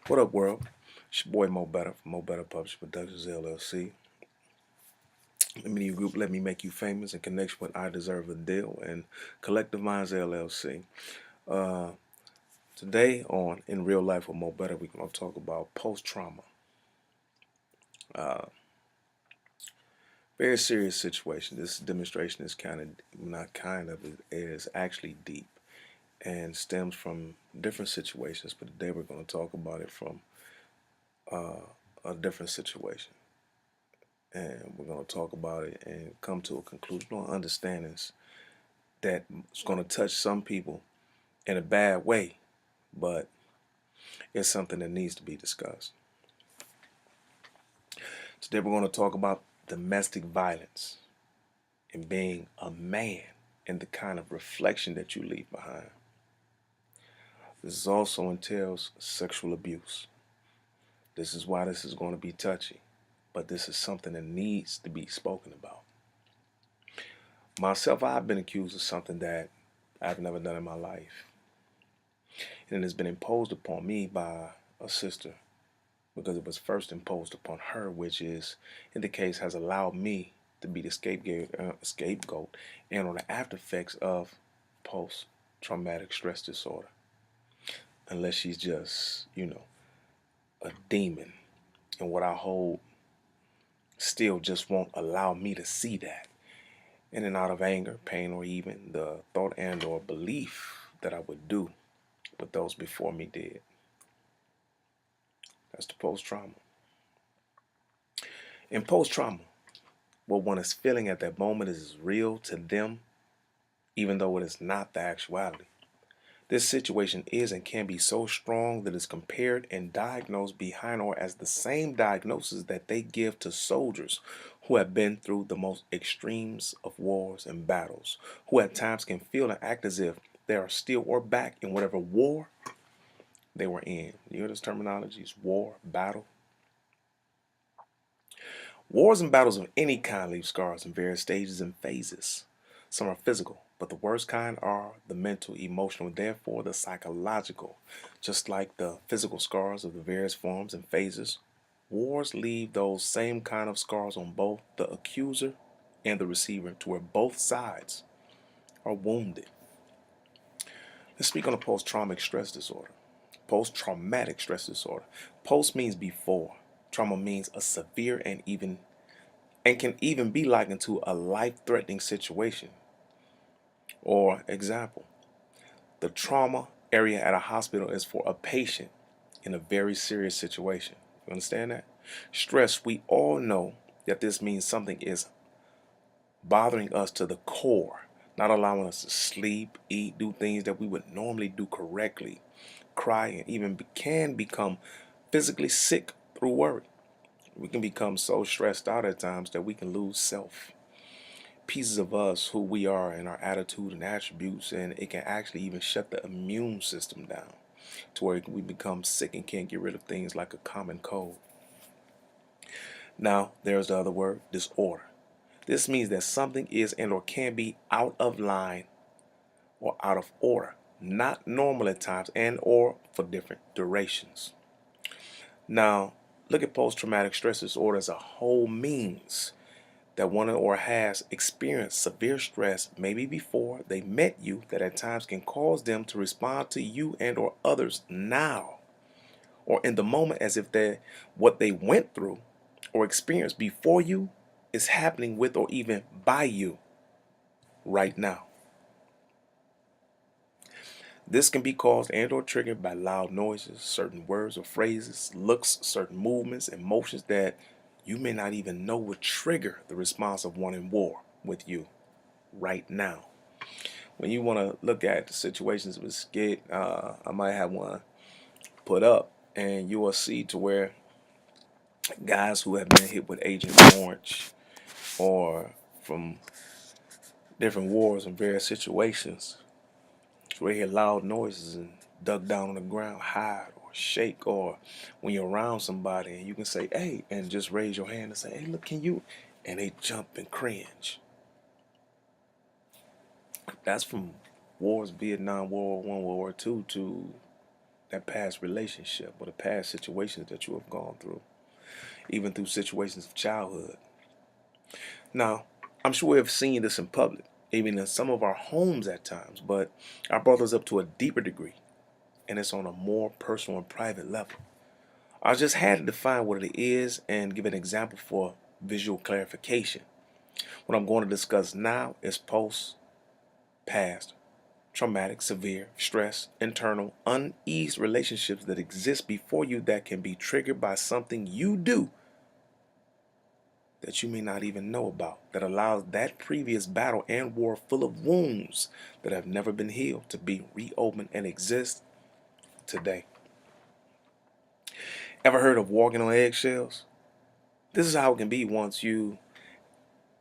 What up, world? It's your boy Mo Better from Mo Better Publishing Productions LLC. Media Group, let me make you famous in connection with I Deserve a Deal and Collective Minds LLC. Uh, Today on In Real Life with Mo Better, we're going to talk about post trauma. Uh, Very serious situation. This demonstration is it is actually deep and stems from different situations, but today we're going to talk about it from uh, a different situation. And we're going to talk about it and come to a conclusion on understandings that it's going to touch some people in a bad way, but it's something that needs to be discussed. Today we're going to talk about domestic violence and being a man and the kind of reflection that you leave behind. This also entails sexual abuse. This is why this is going to be touchy, but this is something that needs to be spoken about. Myself, I've been accused of something that I've never done in my life. And it has been imposed upon me by a sister because it was first imposed upon her, which is, in the case, has allowed me to be the scapegoat and on the after effects of post-traumatic stress disorder. Unless she's just, a demon. And what I hold still just won't allow me to see that. In and out of anger, pain, or even the thought and or belief that I would do what those before me did. That's the post-trauma. In post-trauma, what one is feeling at that moment is real to them, even though it is not the actuality. This situation is and can be so strong that it's compared and diagnosed behind or as the same diagnosis that they give to soldiers who have been through the most extremes of wars and battles, who at times can feel and act as if they are still or back in whatever war they were in. You hear those terminologies? War, battle. Wars and battles of any kind leave scars in various stages and phases. Some are physical, but the worst kind are the mental, emotional, and therefore the psychological. Just like the physical scars of the various forms and phases, wars leave those same kind of scars on both the accuser and the receiver, to where both sides are wounded. Let's speak on a post-traumatic stress disorder. Post-traumatic stress disorder. Post means before. Trauma means a severe and can even be likened to a life-threatening situation. Or example, the trauma area at a hospital is for a patient in a very serious situation. You understand that? Stress, we all know that this means something is bothering us to the core, not allowing us to sleep, eat, do things that we would normally do correctly, cry, and even can become physically sick through worry. We can become so stressed out at times that we can lose self, pieces of us, who we are, and our attitude and attributes, and it can actually even shut the immune system down to where we become sick and can't get rid of things like a common cold. Now, there's the other word, disorder. This means that something is and or can be out of line or out of order, not normal at times and or for different durations. Now, look at post-traumatic stress disorder as a whole means that one or has experienced severe stress maybe before they met you, that at times can cause them to respond to you and or others now or in the moment as if they what they went through or experienced before you is happening with or even by you right now. This can be caused and or triggered by loud noises, certain words or phrases, looks, certain movements, emotions that you may not even know would trigger the response of one in war with you right now. When you want to look at the situations with skit, I might have one put up, and you will see to where guys who have been hit with Agent Orange or from different wars and various situations, where you hear loud noises and duck down on the ground, hide or shake, or when you're around somebody and you can say, hey, and just raise your hand and say, hey, look, can you? And they jump and cringe. That's from wars, Vietnam War, World War II, to that past relationship or the past situations that you have gone through, even through situations of childhood. Now, I'm sure we've seen this in public, even in some of our homes at times, but I brought this up to a deeper degree, and it's on a more personal and private level. I just had to define what it is and give an example for visual clarification. What I'm going to discuss now is post, past, traumatic, severe, stress, internal, uneased relationships that exist before you that can be triggered by something you do that you may not even know about, that allows that previous battle and war full of wounds that have never been healed to be reopened and exist today. Ever heard of walking on eggshells? This is how it can be once you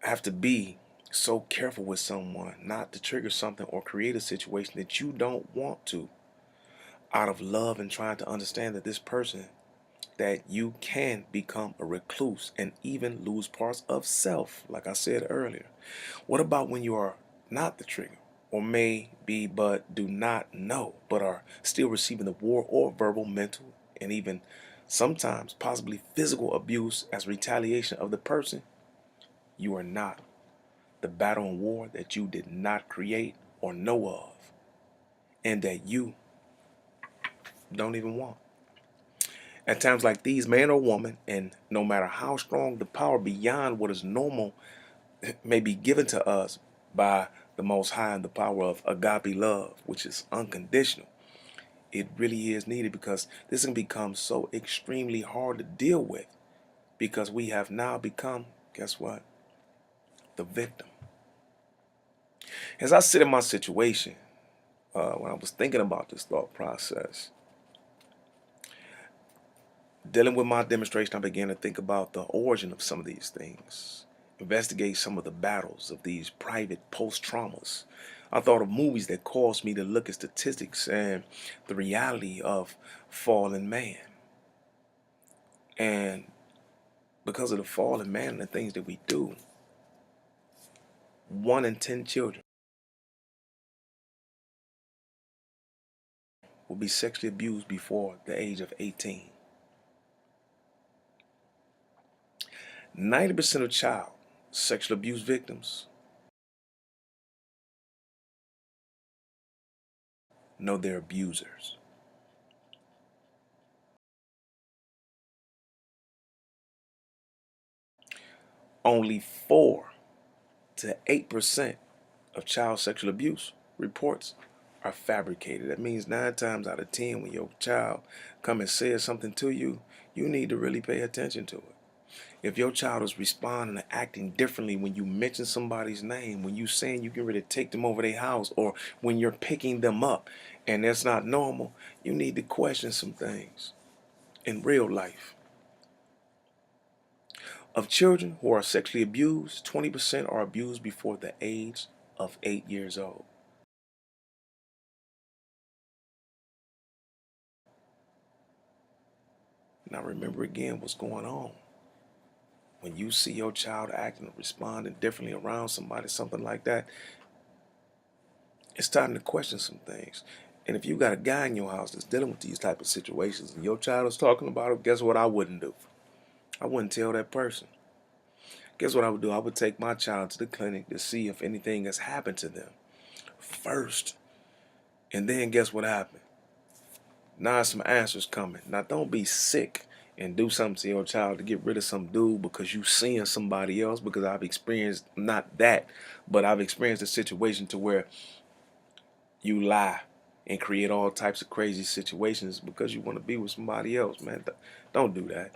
have to be so careful with someone not to trigger something or create a situation that you don't want to, out of love and trying to understand that this person, that you can become a recluse and even lose parts of self, like I said earlier. What about when you are not the trigger, or may be but do not know, but are still receiving the war or verbal, mental, and even sometimes possibly physical abuse as retaliation of the person? You are not the battle and war that you did not create or know of, and that you don't even want. At times like these, man or woman, and no matter how strong the power beyond what is normal may be given to us by the Most High and the power of agape love, which is unconditional, it really is needed, because this can become so extremely hard to deal with, because we have now become, guess what? The victim. As I sit in my situation, when I was thinking about this thought process, dealing with my demonstration, I began to think about the origin of some of these things, investigate some of the battles of these private post-traumas. I thought of movies that caused me to look at statistics and the reality of fallen man. And because of the fallen man and the things that we do, 1 in 10 children will be sexually abused before the age of 18. 90% of child sexual abuse victims know their abusers. Only 4 to 8% of child sexual abuse reports are fabricated. That means 9 times out of 10, when your child come and says something to you, you need to really pay attention to it. If your child is responding and acting differently when you mention somebody's name, when you saying you get ready to take them over their house, or when you're picking them up and that's not normal, you need to question some things in real life. Of children who are sexually abused, 20% are abused before the age of 8 years old. Now remember again what's going on. When you see your child acting or responding differently around somebody, something like that, it's time to question some things. And if you got a guy in your house that's dealing with these type of situations and your child is talking about it, guess what I wouldn't do? I wouldn't tell that person. Guess what I would do? I would take my child to the clinic to see if anything has happened to them first. And then guess what happened? Now some answers coming. Now don't be sick and do something to your child to get rid of some dude because you seeing somebody else, because I've experienced not that, but I've experienced a situation to where you lie and create all types of crazy situations because you want to be with somebody else, man. Don't do that.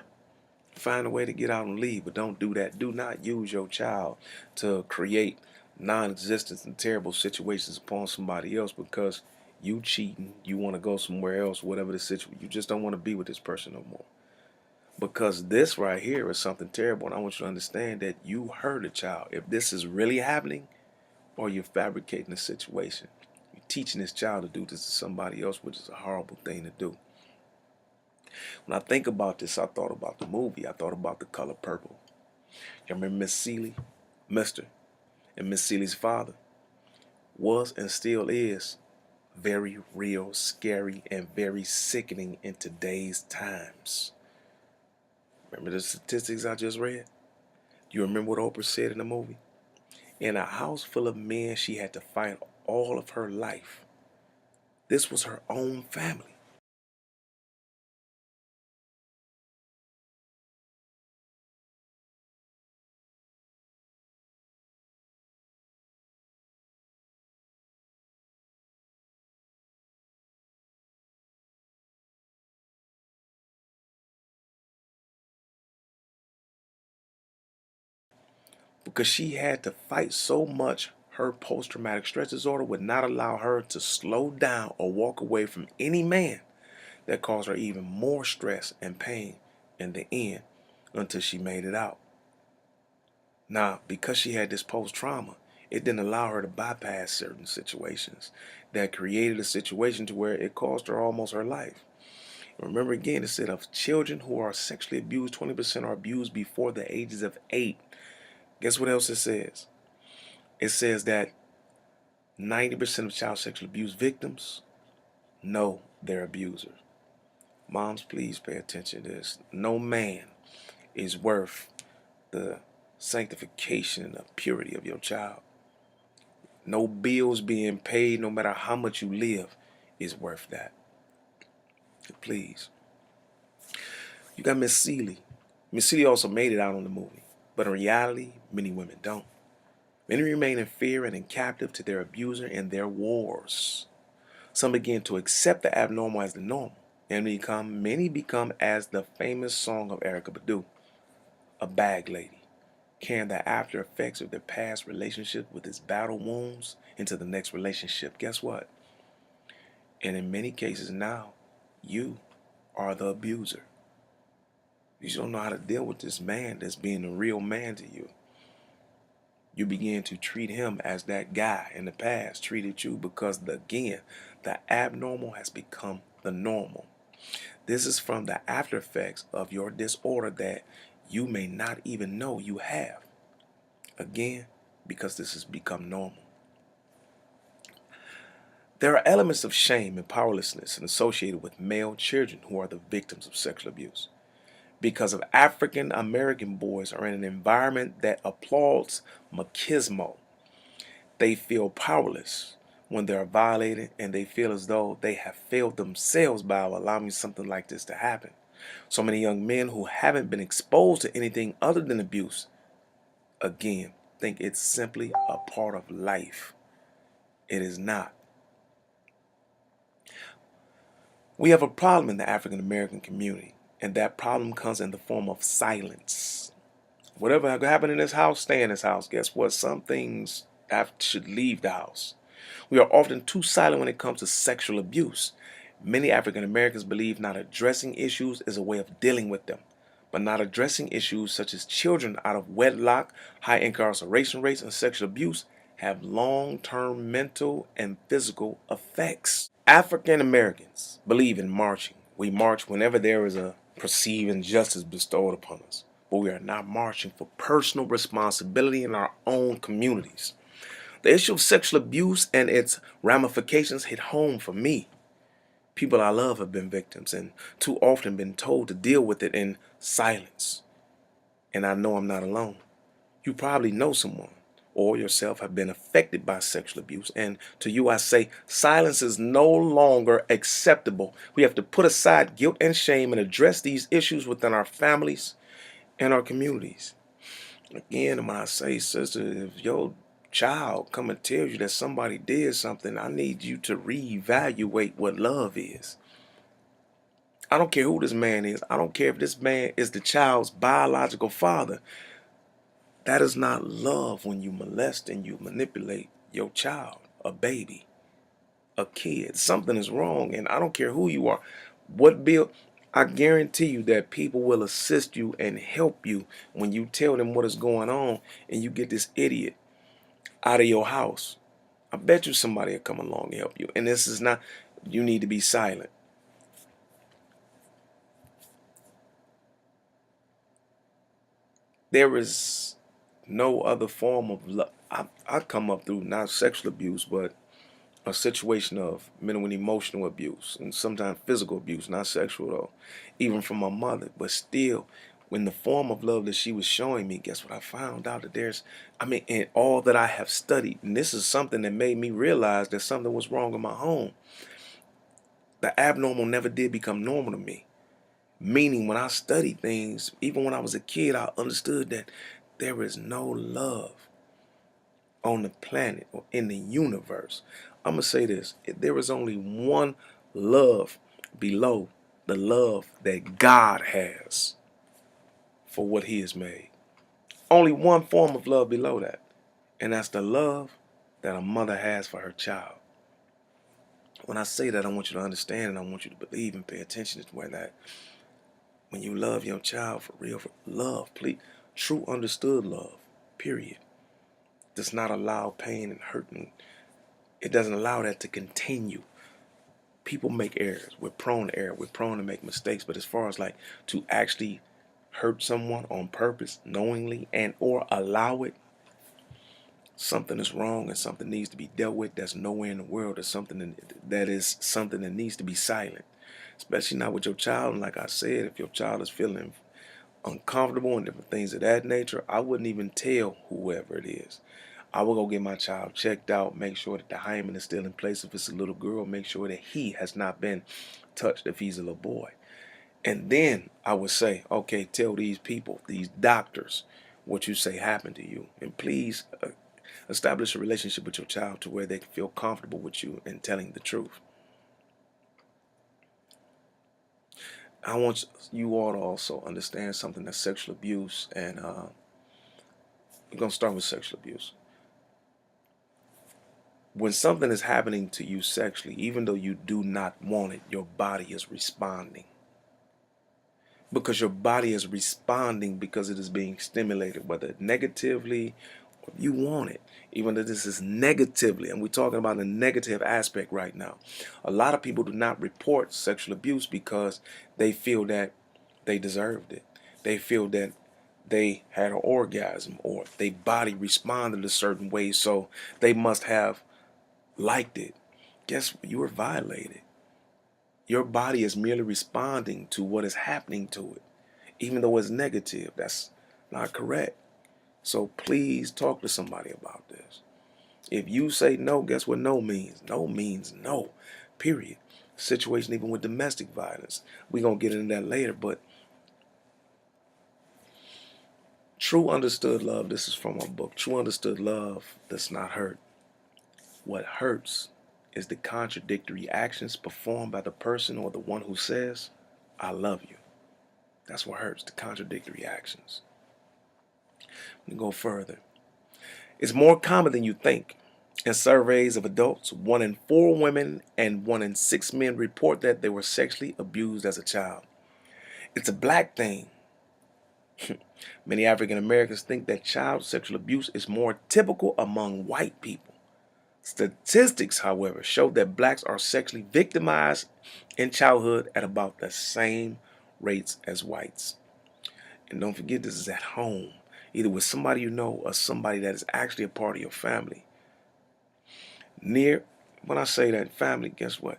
Find a way to get out and leave, but don't do that. Do not use your child to create non-existent and terrible situations upon somebody else because you cheating, you want to go somewhere else, whatever the situation. You just don't want to be with this person no more. Because this right here is something terrible, and I want you to understand that you hurt a child. If this is really happening, or you're fabricating a situation, you're teaching this child to do this to somebody else, which is a horrible thing to do. When I think about this, I thought about the movie. I thought about The Color Purple. You remember Miss Celie, Mr. and Miss Celie's father was and still is very real, scary, and very sickening in today's times. Remember the statistics I just read? Do you remember what Oprah said in the movie? In a house full of men she had to fight all of her life. This was her own family. Because she had to fight so much, her post-traumatic stress disorder would not allow her to slow down or walk away from any man that caused her even more stress and pain in the end until she made it out. Now, because she had this post-trauma, it didn't allow her to bypass certain situations that created a situation to where it cost her almost her life. Remember again, it said of children who are sexually abused, 20% are abused before the ages of 8. Guess what else it says? It says that 90% of child sexual abuse victims know their abusers. Moms, please pay attention to this. No man is worth the sanctification and the purity of your child. No bills being paid, no matter how much you live, is worth that. Please. You got Miss Seeley. Miss Seeley also made it out on the movie. But in reality, many women don't. Many remain in fear and in captive to their abuser and their wars. Some begin to accept the abnormal as the normal, and many become as the famous song of Erykah Badu, a bag lady, carrying the after effects of their past relationship with its battle wounds into the next relationship. Guess what? And in many cases now, you are the abuser. You don't know how to deal with this man that's being a real man to you. You begin to treat him as that guy in the past treated you because, again, the abnormal has become the normal. This is from the after effects of your disorder that you may not even know you have. Again, because this has become normal. There are elements of shame and powerlessness associated with male children who are the victims of sexual abuse. Because of African American boys are in an environment that applauds machismo, they feel powerless when they are violated, and they feel as though they have failed themselves by allowing something like this to happen. So many young men who haven't been exposed to anything other than abuse, again, think it's simply a part of life. It is not. We have a problem in the African American community, and that problem comes in the form of silence. Whatever happened in this house, stay in this house. Guess what? Some things should leave the house. We are often too silent when it comes to sexual abuse. Many African Americans believe not addressing issues is a way of dealing with them, but not addressing issues such as children out of wedlock, high incarceration rates, and sexual abuse have long-term mental and physical effects. African Americans believe in marching. We march whenever there is a perceived injustice bestowed upon us, but we are not marching for personal responsibility in our own communities. The issue of sexual abuse and its ramifications hit home for me. People I love have been victims and too often been told to deal with it in silence. And I know I'm not alone. You probably know someone or yourself have been affected by sexual abuse. And to you, I say silence is no longer acceptable. We have to put aside guilt and shame and address these issues within our families and our communities. Again, when I say, sister, if your child come and tells you that somebody did something, I need you to reevaluate what love is. I don't care who this man is. I don't care if this man is the child's biological father. That is not love when you molest and you manipulate your child, a baby, a kid. Something is wrong, and I don't care who you are. What bill? I guarantee you that people will assist you and help you when you tell them what is going on and you get this idiot out of your house. I bet you somebody will come along and help you. And this is not, you need to be silent. There is no other form of love. I come up through not sexual abuse, but a situation of mental and emotional abuse, and sometimes physical abuse, not sexual though, even from my mother. But still, in the form of love that she was showing me, guess what I found out? That in all that I have studied, and this is something that made me realize that something was wrong in my home. The abnormal never did become normal to me. Meaning, when I studied things, even when I was a kid, I understood that there is no love on the planet or in the universe. I'm going to say this. There is only one love below the love that God has for what he has made. Only one form of love below that. And that's the love that a mother has for her child. When I say that, I want you to understand and I want you to believe and pay attention to where that when you love your child for real, for love, please, true understood love, period, does not allow pain and hurt. And it doesn't allow that to continue. People make errors. We're prone to error. We're prone to make mistakes. But as far as like to actually hurt someone on purpose, knowingly, and or allow it, something is wrong and something needs to be dealt with. That's nowhere in the world. There's something that is something that needs to be silent, especially not with your child. And like I said, if your child is feeling uncomfortable and different things of that nature, I wouldn't even tell whoever it is. I will go get my child checked out, make sure that the hymen is still in place. If it's a little girl, make sure that he has not been touched if he's a little boy. And then I would say, okay, tell these people, these doctors, what you say happened to you. And please establish a relationship with your child to where they can feel comfortable with you and telling the truth. I want you all to also understand something, that sexual abuse, and we're going to start with sexual abuse. When something is happening to you sexually, even though you do not want it, your body is responding. Because your body is responding because it is being stimulated, whether negatively or you want it. Even though this is negatively, and we're talking about a negative aspect right now. A lot of people do not report sexual abuse because they feel that they deserved it. They feel that they had an orgasm or their body responded a certain way, so they must have liked it. Guess what? You were violated. Your body is merely responding to what is happening to it, even though it's negative. That's not correct. So please talk to somebody about this. If you say no, guess what no means? No means no, period. Situation even with domestic violence. We're going to get into that later, but true understood love, this is from my book, True Understood Love Does Not Hurt. What hurts is the contradictory actions performed by the person or the one who says, I love you. That's what hurts, the contradictory actions. Let me go further. It's more common than you think. In surveys of adults, 1 in 4 women and 1 in 6 men report that they were sexually abused as a child. It's a black thing. Many African Americans think that child sexual abuse is more typical among white people. Statistics, however, show that blacks are sexually victimized in childhood at about the same rates as whites. And don't forget, this is at home, either with somebody you know or somebody that is actually a part of your family. When I say that family, guess what?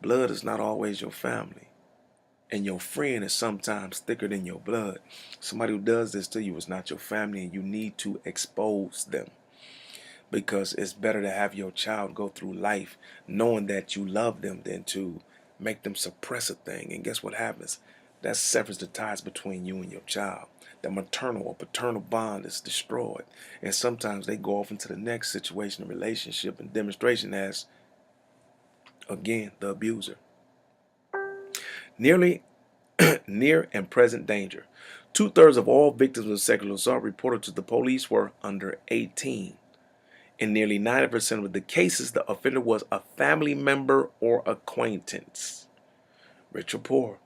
Blood is not always your family. And your friend is sometimes thicker than your blood. Somebody who does this to you is not your family, and you need to expose them. Because it's better to have your child go through life knowing that you love them than to make them suppress a thing. And guess what happens? That severs the ties between you and your child. The maternal or paternal bond is destroyed. And sometimes they go off into the next situation, a relationship, and demonstration as, again, the abuser. Near and present danger. 2/3 of all victims of sexual assault reported to the police were under 18. In nearly 90% of the cases, the offender was a family member or acquaintance. Rich or poor.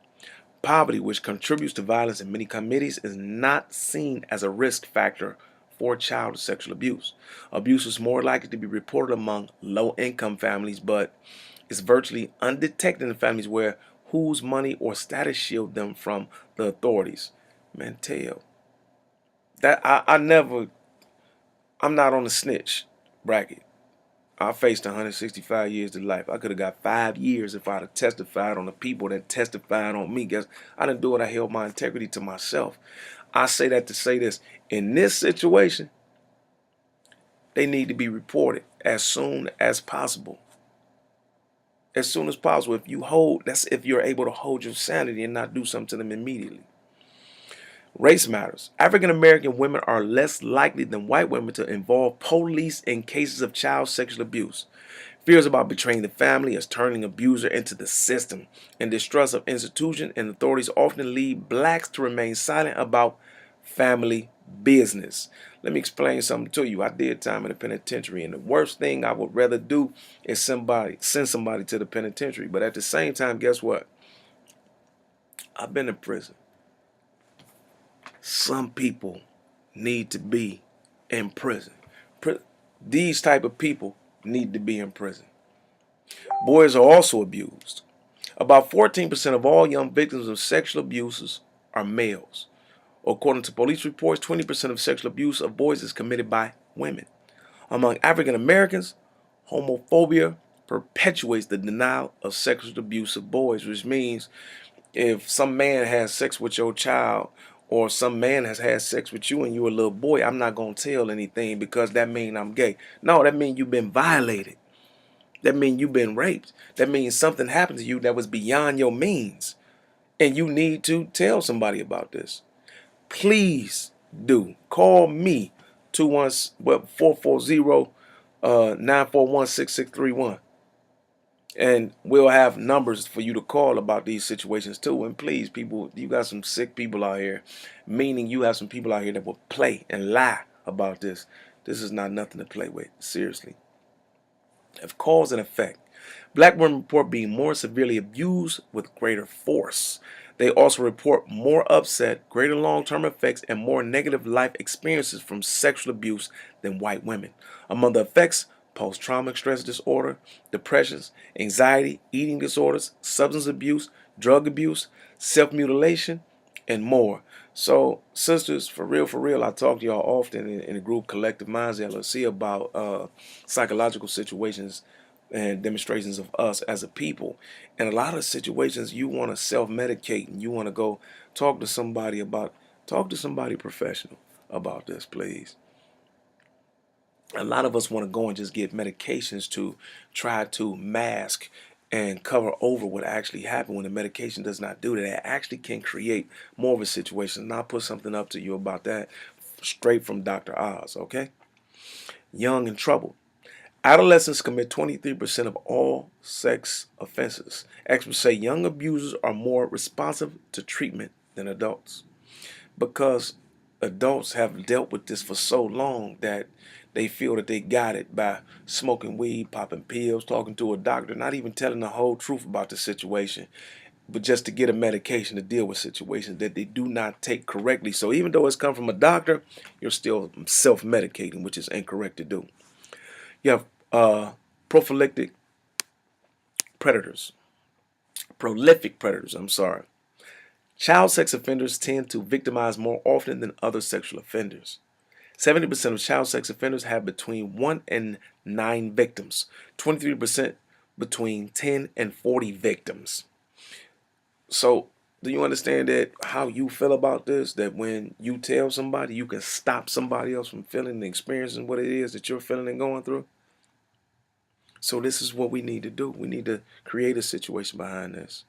Poverty, which contributes to violence in many communities, is not seen as a risk factor for child sexual abuse. Abuse is more likely to be reported among low-income families, but is virtually undetected in families where whose money or status shield them from the authorities. Man, tell that I'm not on the snitch bracket. I faced 165 years to life. I could have got 5 years if I'd have testified on the people that testified on me. Guess I didn't do it. I held my integrity to myself. I say that to say this. In this situation, they need to be reported as soon as possible. As soon as possible. If you're able to hold your sanity and not do something to them immediately. Race matters. African American women are less likely than white women to involve police in cases of child sexual abuse. Fears about betraying the family as turning abuser into the system, and distrust of institutions and authorities often lead blacks to remain silent about family business. Let me explain something to you. I did time in the penitentiary, and the worst thing I would rather do is send somebody to the penitentiary. But at the same time, guess what? I've been in prison. Some people need to be in prison. These type of people need to be in prison. Boys are also abused. About 14% of all young victims of sexual abuses are males. According to police reports, 20% of sexual abuse of boys is committed by women. Among African Americans, homophobia perpetuates the denial of sexual abuse of boys, which means if some man has sex with your child or some man has had sex with you and you're a little boy, I'm not going to tell anything because that means I'm gay. No, that means you've been violated. That means you've been raped. That means something happened to you that was beyond your means. And you need to tell somebody about this. Please do. Call me 440-941-6631. And we'll have numbers for you to call about these situations too. And please, people, you got some sick people out here, meaning you have some people out here that will play and lie about this. This is not nothing to play with, seriously. Of cause and effect. Black women report being more severely abused with greater force. They also report more upset, greater long-term effects, and more negative life experiences from sexual abuse than white women. Among the effects, post-traumatic stress disorder, depressions, anxiety, eating disorders, substance abuse, drug abuse, self-mutilation, and more. So, sisters, for real, I talk to y'all often in the group Collective Minds LLC about psychological situations and demonstrations of us as a people. And a lot of situations you want to self-medicate and you want to go talk to somebody professional about this, please. A lot of us want to go and just get medications to try to mask and cover over what actually happened when the medication does not do that. It actually can create more of a situation. And I'll put something up to you about that straight from Dr. Oz, okay? Young and troubled. Adolescents commit 23% of all sex offenses. Experts say young abusers are more responsive to treatment than adults because adults have dealt with this for so long that they feel that they got it by smoking weed, popping pills, talking to a doctor, not even telling the whole truth about the situation, but just to get a medication to deal with situations that they do not take correctly. So even though it's come from a doctor, you're still self-medicating, which is incorrect to do. You have prolific predators. Child sex offenders tend to victimize more often than other sexual offenders. 70% of child sex offenders have between 1 and 9 victims. 23% between 10 and 40 victims. So, do you understand that how you feel about this? That when you tell somebody, you can stop somebody else from feeling and experiencing what it is that you're feeling and going through? So this is what we need to do. We need to create a situation behind this.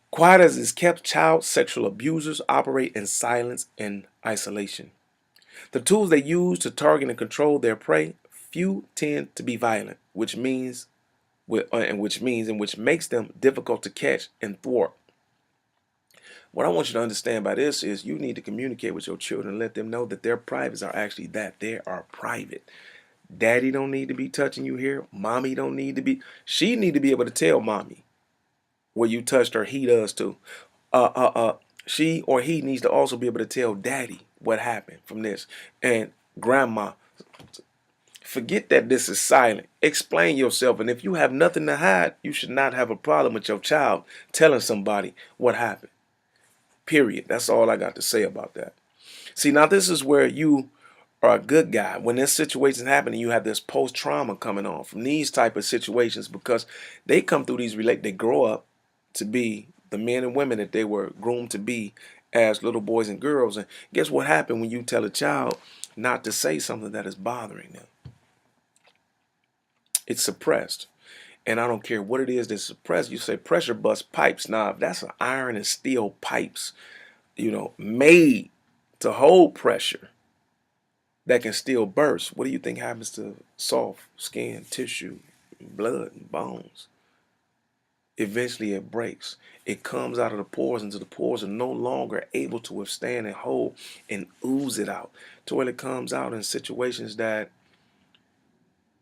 Quiet as is kept, child sexual abusers operate in silence and isolation. The tools they use to target and control their prey, few tend to be violent, which makes them difficult to catch and thwart. What I want you to understand by this is you need to communicate with your children and let them know that their privates are actually that. They are private. Daddy don't need to be touching you here. Mommy don't need to be. She need to be able to tell mommy where you touched her. He does too. She or he needs to also be able to tell daddy what happened from this. And grandma, forget that this is silent. Explain yourself. And if you have nothing to hide, you should not have a problem with your child telling somebody what happened. Period. That's all I got to say about that. See, now this is where you or a good guy when this situation happening, you have this post-trauma coming on from these type of situations because they come through they grow up to be the men and women that they were groomed to be as little boys and girls. And guess what happened when you tell a child not to say something that is bothering them? It's suppressed. And I don't care what it is that's suppressed. You say pressure bust pipes. Now, if that's an iron and steel pipes, made to hold pressure that can still burst, what do you think happens to soft skin, tissue, blood, and bones? Eventually it breaks. It comes out of the pores until the pores are no longer able to withstand and hold and ooze it out to where it comes out in situations that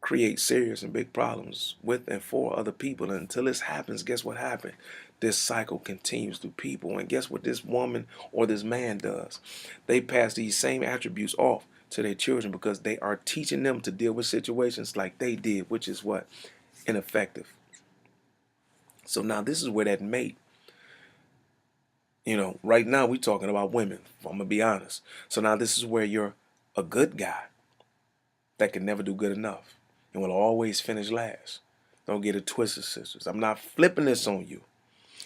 create serious and big problems with and for other people. And until this happens, guess what happens? This cycle continues through people. And guess what this woman or this man does? They pass these same attributes off to their children because they are teaching them to deal with situations like they did, which is what? Ineffective. So now this is where that mate, right now we're talking about women. I'm going to be honest. So now this is where you're a good guy that can never do good enough and will always finish last. Don't get it twisted, sisters. I'm not flipping this on you.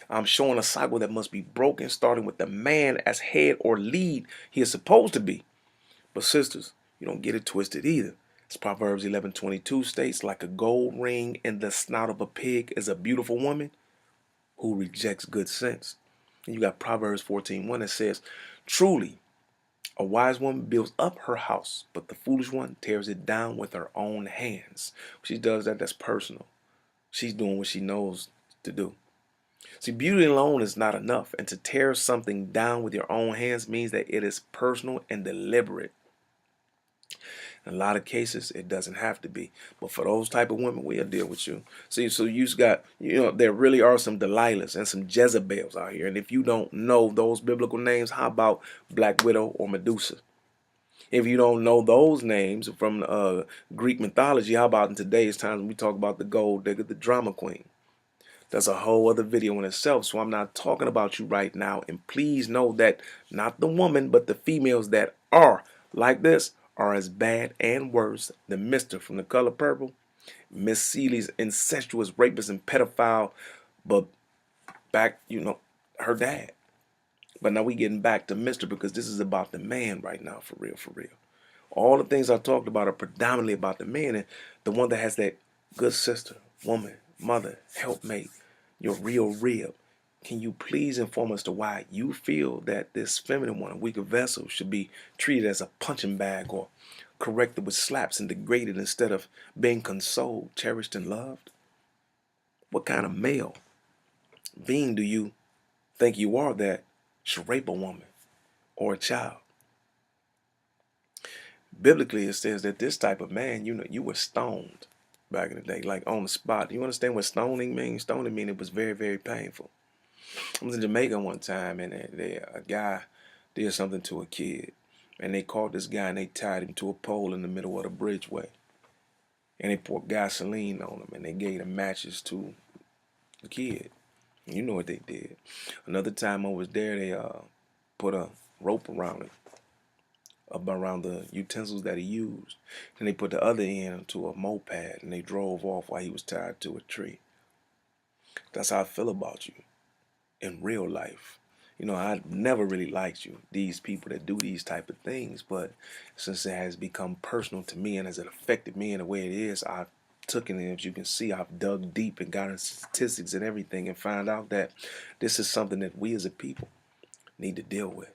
I'm showing a cycle that must be broken, starting with the man as head or lead he is supposed to be. But sisters, you don't get it twisted either. As Proverbs 11:22 states, like a gold ring in the snout of a pig is a beautiful woman who rejects good sense. And you got Proverbs 14:1 that says, truly, a wise woman builds up her house, but the foolish one tears it down with her own hands. She does that, that's personal. She's doing what she knows to do. See, beauty alone is not enough, and to tear something down with your own hands means that it is personal and deliberate. In a lot of cases, it doesn't have to be. But for those type of women, we'll deal with you. See, so you've got, there really are some Delilahs and some Jezebels out here. And if you don't know those biblical names, how about Black Widow or Medusa? If you don't know those names from Greek mythology, how about in today's times when we talk about the gold digger, the drama queen? That's a whole other video in itself, so I'm not talking about you right now. And please know that not the woman, but the females that are like this are as bad and worse than Mr. from The Color Purple, Miss Seeley's incestuous rapist and pedophile, but back, her dad. But now we getting back to Mr. because this is about the man right now, for real, for real. All the things I talked about are predominantly about the man and the one that has that good sister, woman, mother, helpmate, your real rib. Can you please inform us to why you feel that this feminine one, a weaker vessel, should be treated as a punching bag or corrected with slaps and degraded instead of being consoled, cherished, and loved? What kind of male being do you think you are that should rape a woman or a child? Biblically, it says that this type of man, you were stoned back in the day, like on the spot. You understand what stoning means? Stoning means it was very, very painful. I was in Jamaica one time, and a guy did something to a kid, and they caught this guy and they tied him to a pole in the middle of the bridgeway, and they poured gasoline on him, and they gave him matches to the kid. And you know what they did. Another time I was there, they put a rope around him, up around the utensils that he used. Then they put the other end to a moped and they drove off while he was tied to a tree. That's how I feel about you in real life. I never really liked you, these people that do these type of things, but since it has become personal to me and has it affected me in the way it is, I've taken it, as you can see, I've dug deep and got into statistics and everything and found out that this is something that we as a people need to deal with.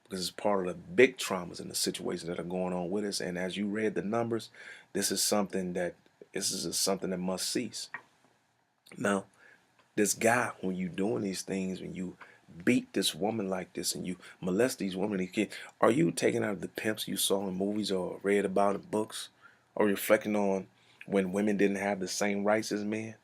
Because it's part of the big traumas and the situations that are going on with us. And as you read the numbers, this is something that must cease. Now, this guy, when you doing these things, when you beat this woman like this and you molest these women, these kids, are you taking out the pimps you saw in movies or read about in books, or reflecting on when women didn't have the same rights as men?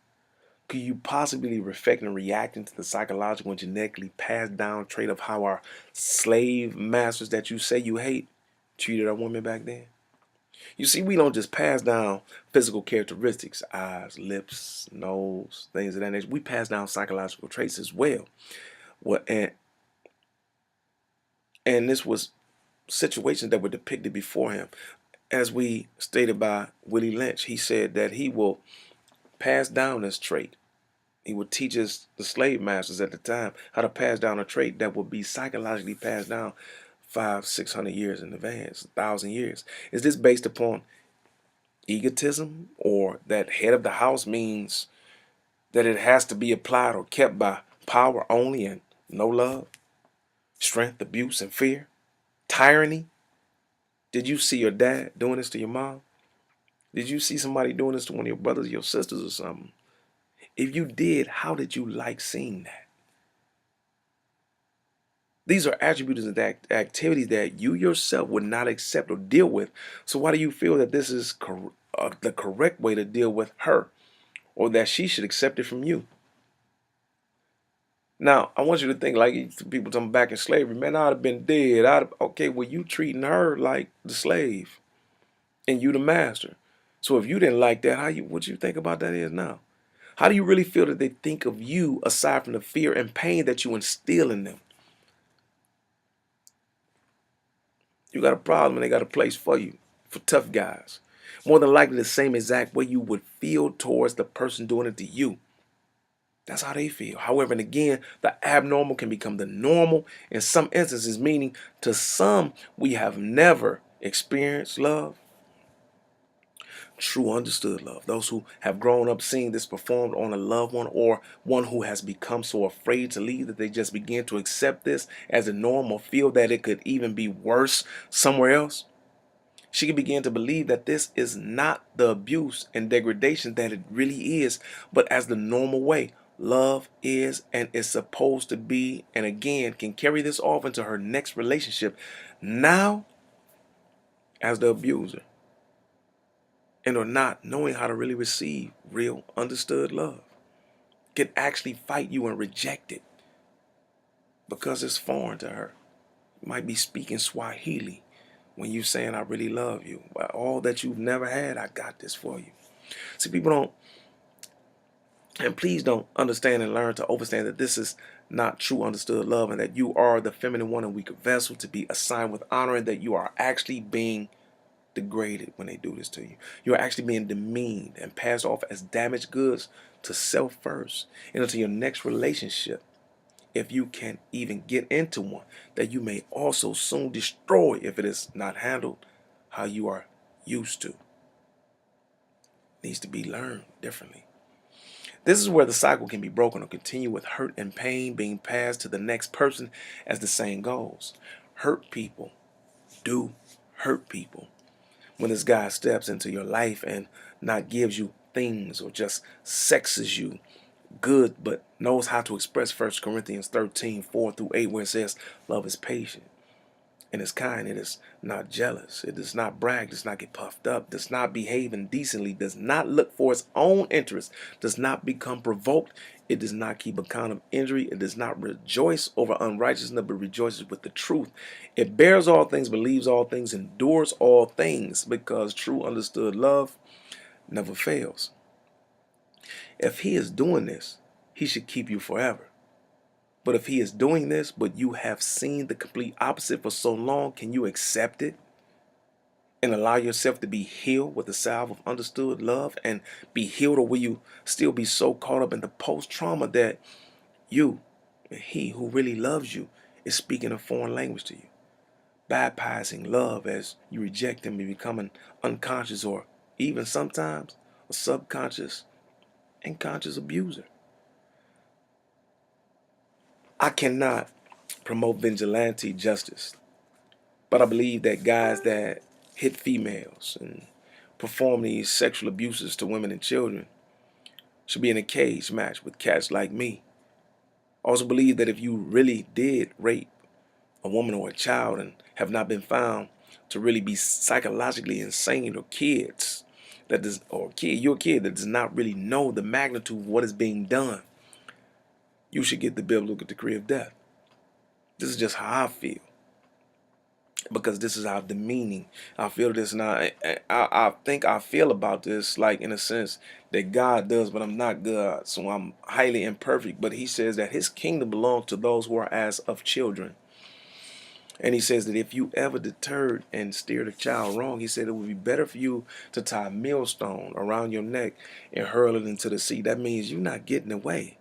Could you possibly reflect and reacting to the psychological and genetically passed down trait of how our slave masters that you say you hate treated our women back then? You see, we don't just pass down physical characteristics, eyes, lips, nose, things of that nature. We pass down psychological traits as well. What and this was situations that were depicted before him. As we stated by Willie Lynch, he said that he will pass down this trait. He would teach the slave masters at the time how to pass down a trait that would be psychologically passed down 500-600 years in advance, 1,000 years. Is this based upon egotism, or that head of the house means that it has to be applied or kept by power only and no love, strength, abuse, and fear, tyranny? Did you see your dad doing this to your mom? Did you see somebody doing this to one of your brothers, your sisters, or something? If you did, how did you like seeing that? These are attributes and activities that you yourself would not accept or deal with. So why do you feel that this is the correct way to deal with her, or that she should accept it from you? Now, I want you to think like people talking back in slavery. Man, I'd have been dead. Okay, well, you treating her like the slave and you the master. So if you didn't like that, what you think about that is now? How do you really feel that they think of you aside from the fear and pain that you instill in them? You got a problem and they got a place for you, for tough guys. More than likely the same exact way you would feel towards the person doing it to you. That's how they feel. However, and again, the abnormal can become the normal in some instances, meaning to some we have never experienced love, true understood love. Those who have grown up seeing this performed on a loved one, or one who has become so afraid to leave that they just begin to accept this as a norm or feel that it could even be worse somewhere else. She can begin to believe that this is not the abuse and degradation that it really is, but as the normal way love is and is supposed to be, and again can carry this off into her next relationship, now as the abuser, and or not knowing how to really receive real understood love, can actually fight you and reject it because it's foreign to her. You might be speaking Swahili when you saying I really love you. But all that you've never had, I got this for you. See, people don't, and please don't understand and learn to understand that this is not true understood love, and that you are the feminine one and weaker vessel to be assigned with honor, and that you are actually being degraded when they do this to you. You're actually being demeaned and passed off as damaged goods to self first and into your next relationship. If you can even get into one that you may also soon destroy if it is not handled how you are used to. It needs to be learned differently. This is where the cycle can be broken or continue with hurt and pain being passed to the next person, as the saying goes. Hurt people do hurt people. When this guy steps into your life and not gives you things or just sexes you good, but knows how to express 1 Corinthians 13:4-8, where it says love is patient and is kind, it is not jealous, it does not brag, does not get puffed up, does not behave indecently, does not look for its own interest, does not become provoked, it does not keep account of injury, it does not rejoice over unrighteousness, but rejoices with the truth. It bears all things, believes all things, endures all things, because true understood love never fails. If he is doing this, he should keep you forever. But if he is doing this, but you have seen the complete opposite for so long, can you accept it and allow yourself to be healed with the salve of understood love and be healed? Or will you still be so caught up in the post-trauma that you and he who really loves you is speaking a foreign language to you, baptizing love as you reject him and becoming unconscious or even sometimes a subconscious and conscious abuser? I cannot promote vigilante justice, but I believe that guys that hit females and perform these sexual abuses to women and children should be in a cage match with cats like me. I also believe that if you really did rape a woman or a child and have not been found to really be psychologically insane, or kids that does, or kid, you're a kid that does not really know the magnitude of what is being done, you should get the biblical decree of death. This is just how I feel, because this is how demeaning I feel this now. I think I feel about this like in a sense that God does, but I'm not God, so I'm highly imperfect. But he says that his kingdom belongs to those who are as of children. And he says that if you ever deterred and steered a child wrong, he said it would be better for you to tie a millstone around your neck and hurl it into the sea. That means you're not getting away.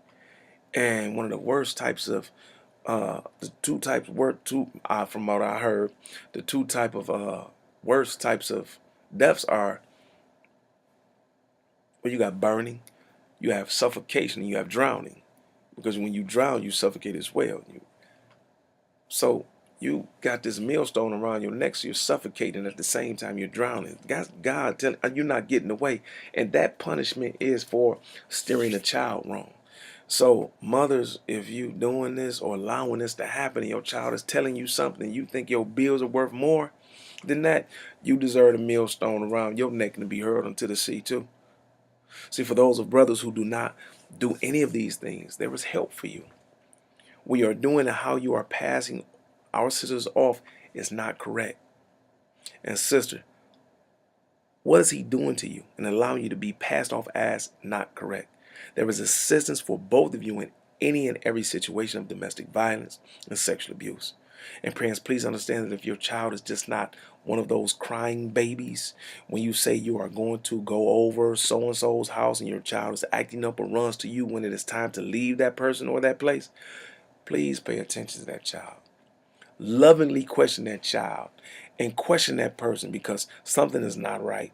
And one of the worst types of the two types work two from what I heard, the two type of worst types of deaths are where you got burning, you have suffocation, and you have drowning. Because when you drown, you suffocate as well. So you got this millstone around your neck, so you're suffocating at the same time you're drowning. God telling you're not getting away, and that punishment is for steering a child wrong. So mothers, if you doing this or allowing this to happen, and your child is telling you something, you think your bills are worth more than that, you deserve a millstone around your neck and to be hurled into the sea too. See, for those of brothers who do not do any of these things, there is help for you. We are doing how you are passing our sisters off is not correct. And sister, what is he doing to you and allowing you to be passed off as not correct? There is assistance for both of you in any and every situation of domestic violence and sexual abuse. And parents, please understand that if your child is just not one of those crying babies, when you say you are going to go over so-and-so's house and your child is acting up or runs to you when it is time to leave that person or that place, please pay attention to that child. Lovingly question that child and question that person because something is not right.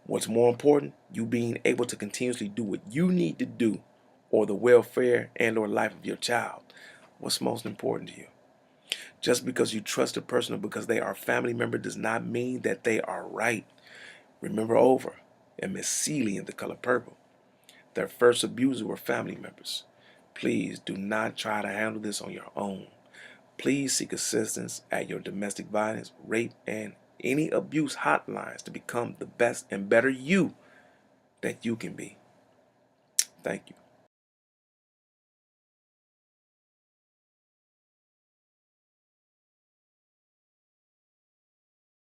What's more important, you being able to continuously do what you need to do or the welfare and or life of your child. What's most important to you? Just because you trust a person or because they are a family member does not mean that they are right. Remember over and Miss Seeley in The Color Purple. Their first abusers were family members. Please do not try to handle this on your own. Please seek assistance at your domestic violence, rape, and any abuse hotlines to become the best and better you that you can be. Thank you.